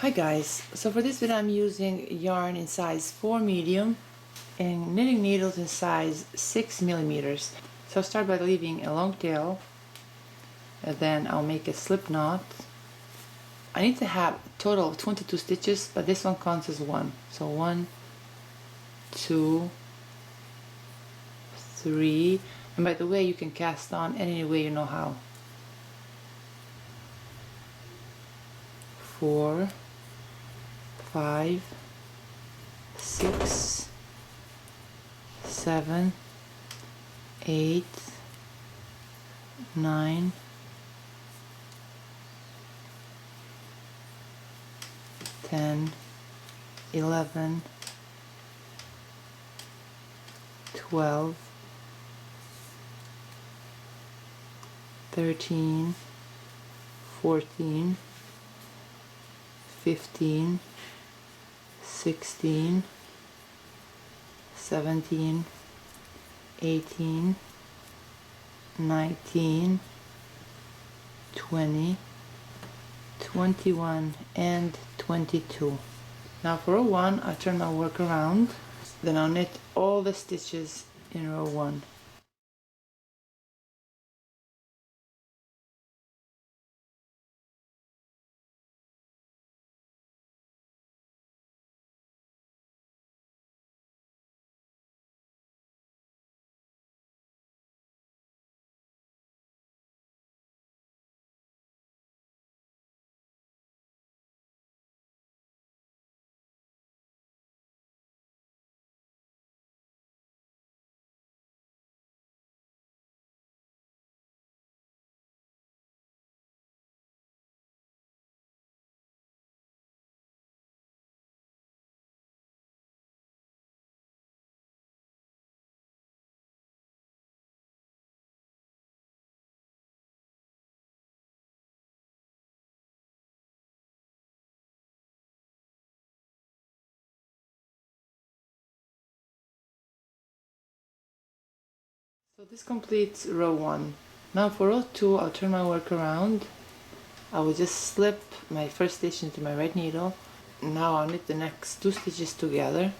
Hi guys, so for this video I'm using yarn in size 4 medium and knitting needles in size 6 millimeters. So I'll start by leaving a long tail and then I'll make a slip knot. I need to have a total of 22 stitches, but this one counts as one. So 1, 2, 3, and by the way you can cast on any way you know how. 4, 5, 6, 7, 8, 9, 10, 11, 12, 13, 14, 15, 16, 17, 18, 19, 20, 21, and 22. Now for row 1, I turn my work around, then I'll knit all the stitches in row 1. So this completes row 1. Now for row 2, I'll turn my work around. I will just slip my first stitch into my right needle. Now I'll knit the next 2 stitches together.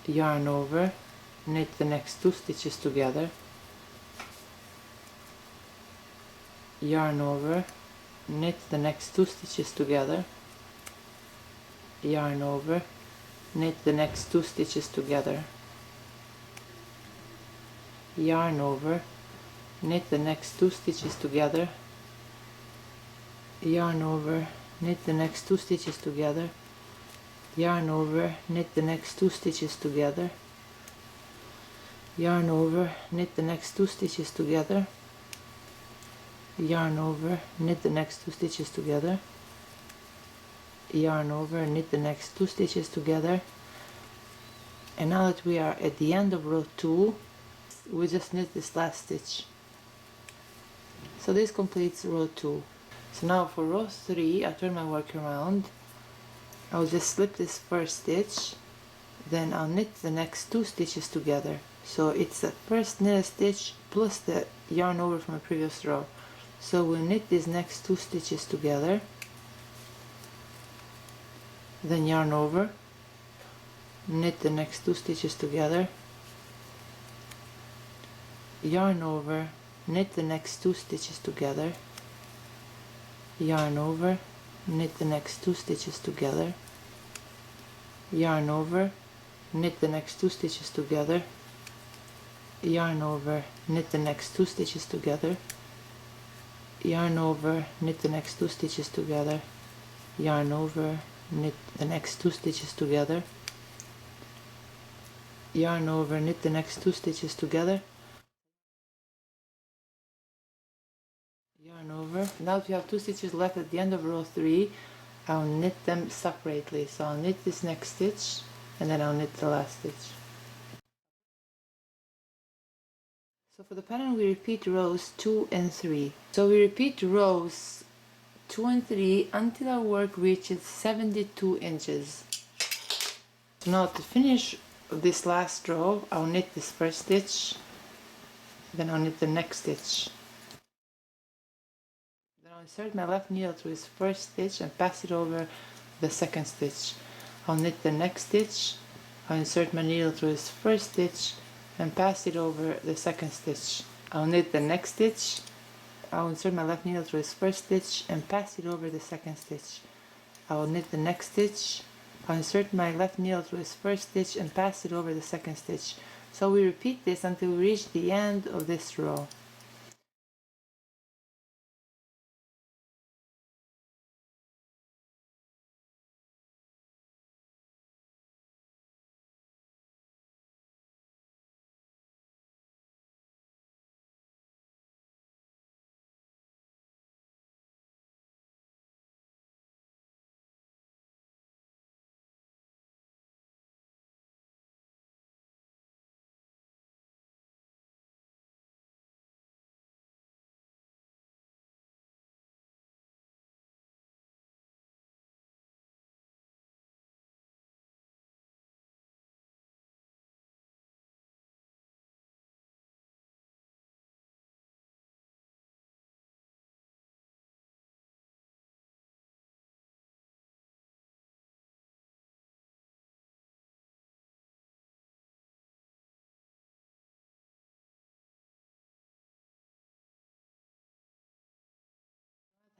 Yarn over, knit the next 2 stitches together. Yarn over, knit the next 2 stitches together. Yarn over, knit the next 2 stitches together. Yarn over, knit the next 2 stitches together. Yarn over, knit the next 2 stitches together. Yarn over, knit the next 2 stitches together. Yarn over, knit the next 2 stitches together. Yarn over, knit the next 2 stitches together. Yarn over, knit the next 2 stitches together. And now that we are at the end of row 2, we just knit this last stitch. So this completes row 2. So now for row 3, I turn my work around. I'll just slip this first stitch, then I'll knit the next 2 stitches together. So it's the first knit stitch plus the yarn over from the previous row. So we'll knit these next 2 stitches together, then yarn over, knit the next 2 stitches together, yarn over, knit the next 2 stitches together, yarn over, knit the next 2 stitches together, yarn over, knit the next 2 stitches together, yarn over, knit the next 2 stitches together, yarn over, knit the next 2 stitches together, yarn over, knit the next 2 stitches together, yarn over, knit the next 2 stitches together, yarn over. Now we have 2 stitches left at the end of row 3. I'll knit them separately. So I'll knit this next stitch and then I'll knit the last stitch. So for the pattern we repeat rows 2 and 3. So we repeat rows 2 and 3 until our work reaches 72 inches. So now to finish this last row, I'll knit this first stitch, then I'll knit the next stitch. Then I'll insert my left needle through this first stitch and pass it over the second stitch. I'll knit the next stitch. I'll insert my needle through this first stitch and pass it over the second stitch. I'll knit the next stitch. I'll insert my left needle through this first stitch and pass it over the second stitch. I will knit the next stitch. I'll insert my left needle through this first stitch and pass it over the second stitch. So we repeat this until we reach the end of this row.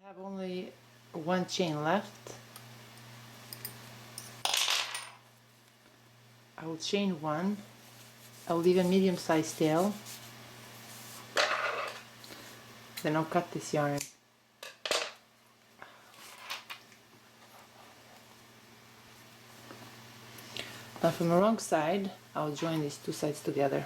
I have only one chain left. I will chain one. I'll leave a medium-sized tail. Then I'll cut this yarn. Now from the wrong side, I'll join these two sides together.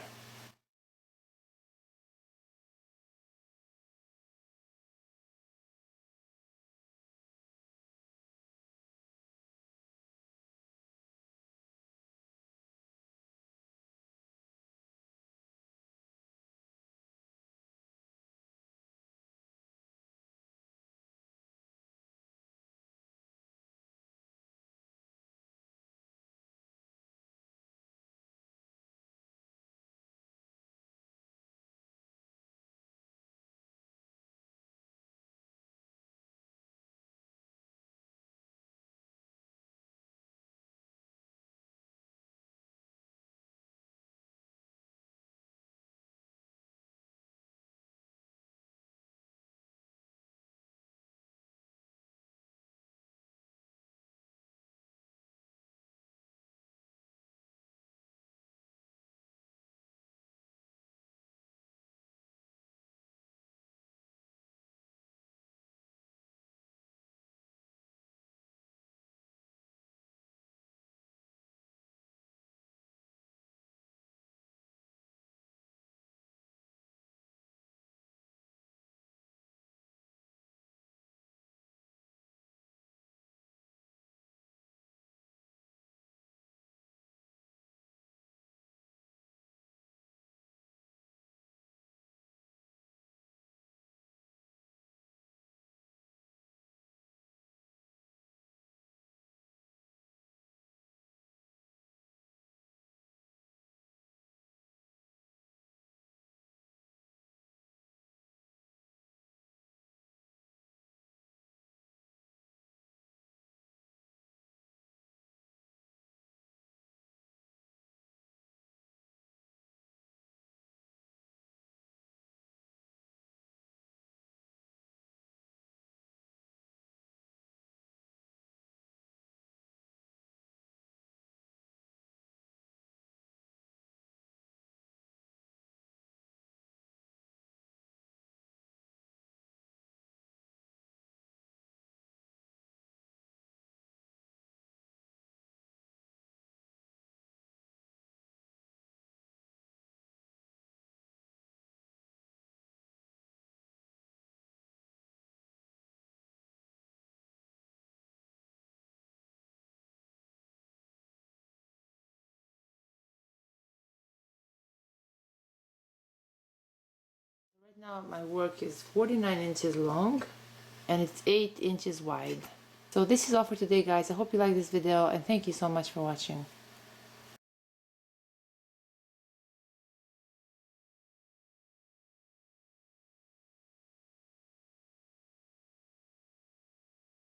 Right now my work is 49 inches long and it's 8 inches wide. So this is all for today, guys. I hope you like this video and thank you so much for watching.